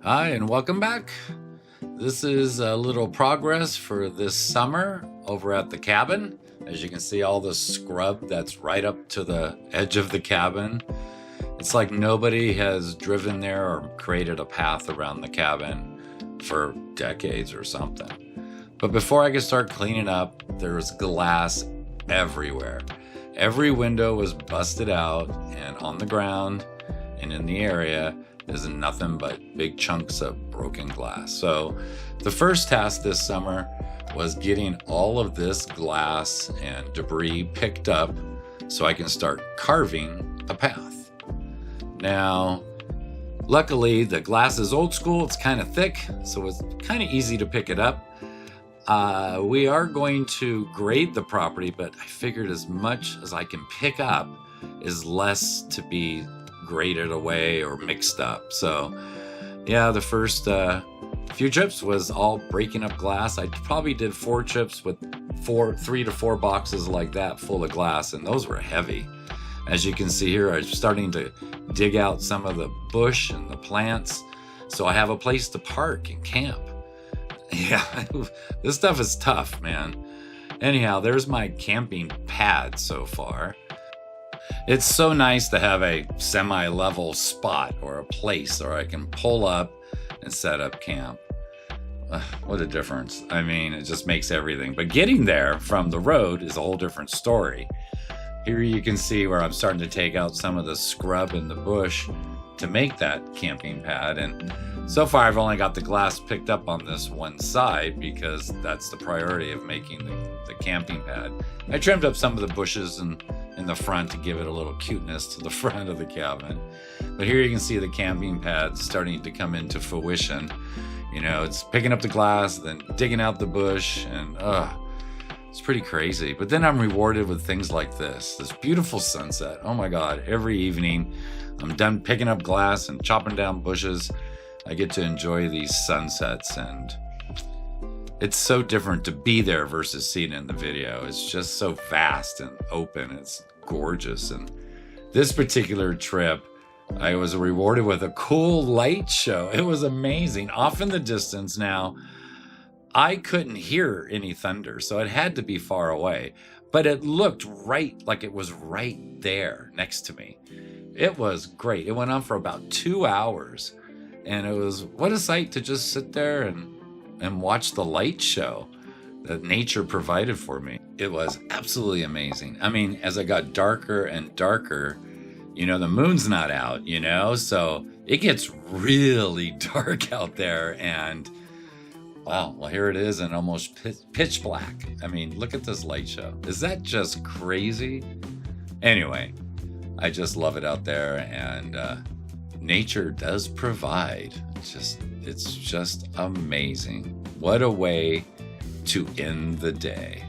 Hi, and welcome back. This is a little progress for this summer over at the cabin. As you can see, all the scrub that's right up to the edge of the cabin. It's like nobody has driven there or created a path around the cabin for decades or something. But before I could start cleaning up, there's glass everywhere. Every window was busted out, and on the ground and in the area is nothing but big chunks of broken glass. So the first task this summer was getting all of this glass and debris picked up so I can start carving a path. Now, luckily the glass is old school, it's kind of thick, so it's kind of easy to pick it up. We are going to grade the property, but I figured as much as I can pick up is less to be graded away or mixed up. So yeah, the first few trips was all breaking up glass. I probably did 4 trips with 3 to 4 boxes like that full of glass, and those were heavy. As you can see here, I'm starting to dig out some of the bush and the plants so I have a place to park and camp. Yeah, this stuff is tough, man. Anyhow, there's my camping pad so far. It's so nice to have a semi-level spot or a place where I can pull up and set up camp. What a difference. I mean, it just makes everything. But getting there from the road is a whole different story. Here you can see where I'm starting to take out some of the scrub in the bush to make that camping pad. And so far I've only got the glass picked up on this one side because that's the priority of making the camping pad. I trimmed up some of the bushes in the front to give it a little cuteness to the front of the cabin. But here you can see the camping pad starting to come into fruition. You know, it's picking up the glass, then digging out the bush, and it's pretty crazy. But then I'm rewarded with things like this beautiful sunset. Oh my God, every evening I'm done picking up glass and chopping down bushes, I get to enjoy these sunsets, and it's so different to be there versus seeing it in the video. It's just so vast and open. It's gorgeous. And this particular trip, I was rewarded with a cool light show. It was amazing. Off in the distance now, I couldn't hear any thunder, so it had to be far away. But it looked right like it was right there next to me. It was great. It went on for about 2 hours. And it was, what a sight to just sit there and watch the light show that nature provided for me. It was absolutely amazing. I mean, as it got darker and darker, you know, the moon's not out, you know, so it gets really dark out there. And wow, well, here it is in almost pitch black. I mean, look at this light show. Is that just crazy? Anyway, I just love it out there, and nature does provide. It's just amazing. What a way to end the day.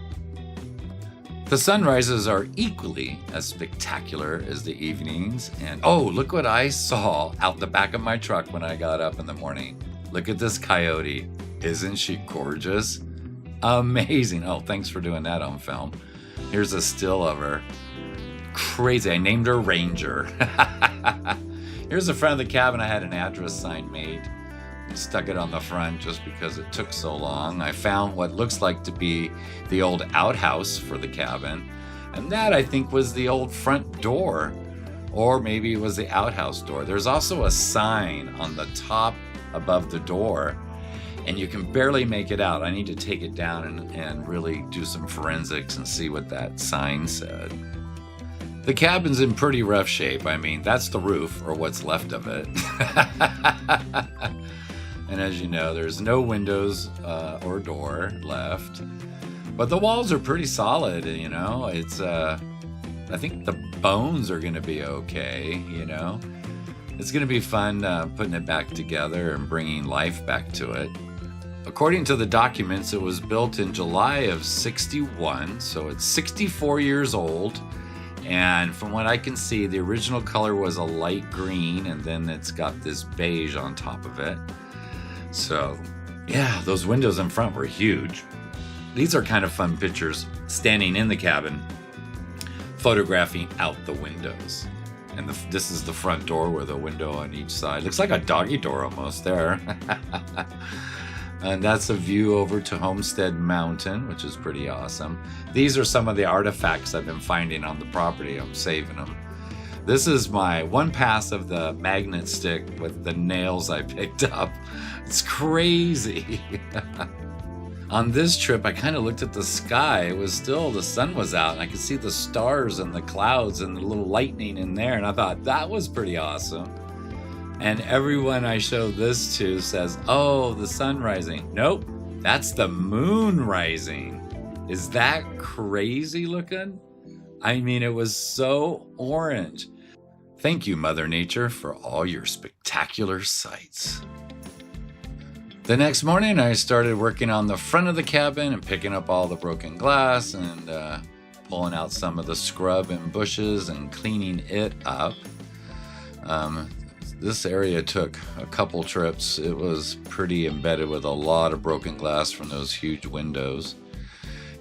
The sunrises are equally as spectacular as the evenings. And oh, look what I saw out the back of my truck when I got up in the morning. Look at this coyote. Isn't she gorgeous? Amazing. Oh, thanks for doing that on film. Here's a still of her. Crazy. I named her Ranger. Here's the front of the cabin. I had an address sign made. Stuck it on the front just because it took so long. I found what looks like to be the old outhouse for the cabin. And that, I think, was the old front door. Or maybe it was the outhouse door. There's also a sign on the top above the door, and you can barely make it out. I need to take it down and really do some forensics and see what that sign said. The cabin's in pretty rough shape. I mean, that's the roof, or what's left of it. And as you know, there's no windows or door left. But the walls are pretty solid, you know. It's, I think the bones are gonna be okay, you know. It's gonna be fun putting it back together and bringing life back to it. According to the documents, it was built in July of '61, so it's 64 years old. And from what I can see, the original color was a light green, and then it's got this beige on top of it. So yeah, those windows in front were huge. These are kind of fun pictures standing in the cabin, photographing out the windows. And this is the front door with a window on each side. Looks like a doggy door almost there. And that's a view over to Homestead Mountain, which is pretty awesome. These are some of the artifacts I've been finding on the property. I'm saving them. This is my one pass of the magnet stick with the nails I picked up. It's crazy. On this trip, I kind of looked at the sky. It was still, the sun was out, and I could see the stars and the clouds and the little lightning in there, and I thought that was pretty awesome. And everyone I show this to says, oh, the sun rising. Nope, that's the moon rising. Is that crazy looking? I mean, it was so orange. Thank you, Mother Nature, for all your spectacular sights. The next morning, I started working on the front of the cabin and picking up all the broken glass and pulling out some of the scrub and bushes and cleaning it up. This area took a couple trips. It was pretty embedded with a lot of broken glass from those huge windows.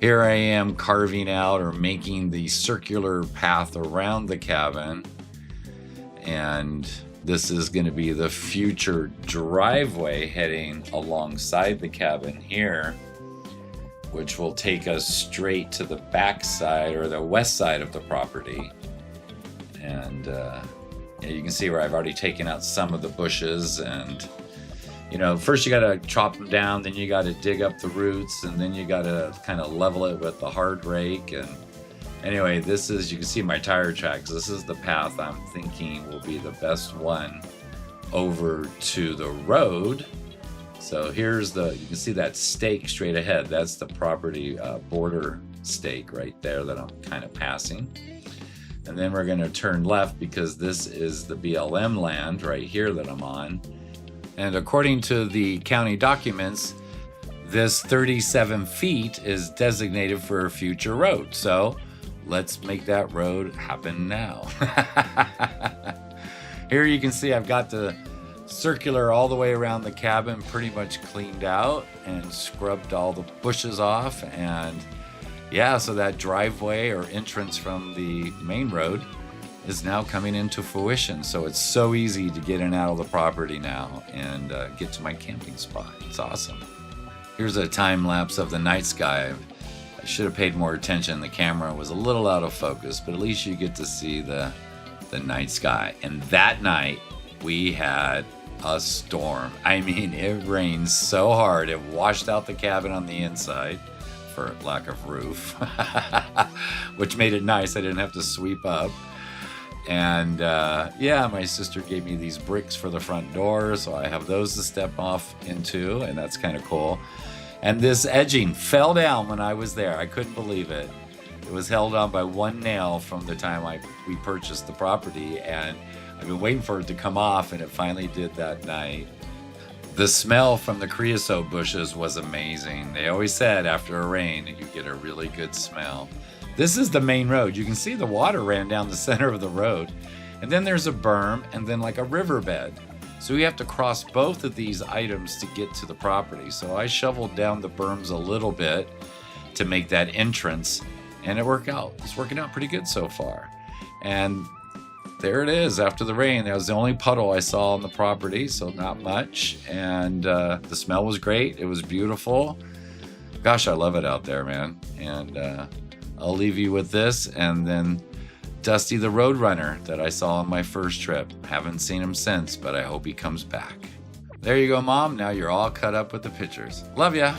Here I am carving out or making the circular path around the cabin. And this is going to be the future driveway heading alongside the cabin here, which will take us straight to the back side or the west side of the property. And you can see where I've already taken out some of the bushes, and first you got to chop them down, then you got to dig up the roots, and then you got to kind of level it with the hard rake. And anyway, this is, you can see my tire tracks. This is the path I'm thinking will be the best one over to the road. So here's you can see that stake straight ahead. That's the property border stake right there that I'm kind of passing. And then we're going to turn left because this is the BLM land right here that I'm on. And according to the county documents, this 37 feet is designated for a future road. So let's make that road happen now. Here you can see I've got the circular all the way around the cabin pretty much cleaned out and scrubbed all the bushes off. And yeah, so that driveway or entrance from the main road is now coming into fruition. So it's so easy to get in and out of the property now and get to my camping spot. It's awesome. Here's a time lapse of the night sky. I should have paid more attention. The camera was a little out of focus, but at least you get to see the night sky. And that night we had a storm. I mean, it rained so hard it washed out the cabin on the inside for lack of roof, which made it nice. I didn't have to sweep up. And yeah, my sister gave me these bricks for the front door, so I have those to step off into, and that's kind of cool. And this edging fell down when I was there. I couldn't believe it. It was held on by one nail from the time we purchased the property, and I've been waiting for it to come off, and it finally did that night. The smell from the creosote bushes was amazing. They always said after a rain you get a really good smell. This is the main road. You can see the water ran down the center of the road. And then there's a berm and then like a riverbed. So we have to cross both of these items to get to the property. So I shoveled down the berms a little bit to make that entrance, and it worked out. It's working out pretty good so far. And there it is after the rain. That was the only puddle I saw on the property, so not much. And the smell was great. It was beautiful. Gosh, I love it out there, man. And I'll leave you with this, and then Dusty the Roadrunner that I saw on my first trip. Haven't seen him since, but I hope he comes back. There you go, Mom. Now you're all cut up with the pictures. Love ya.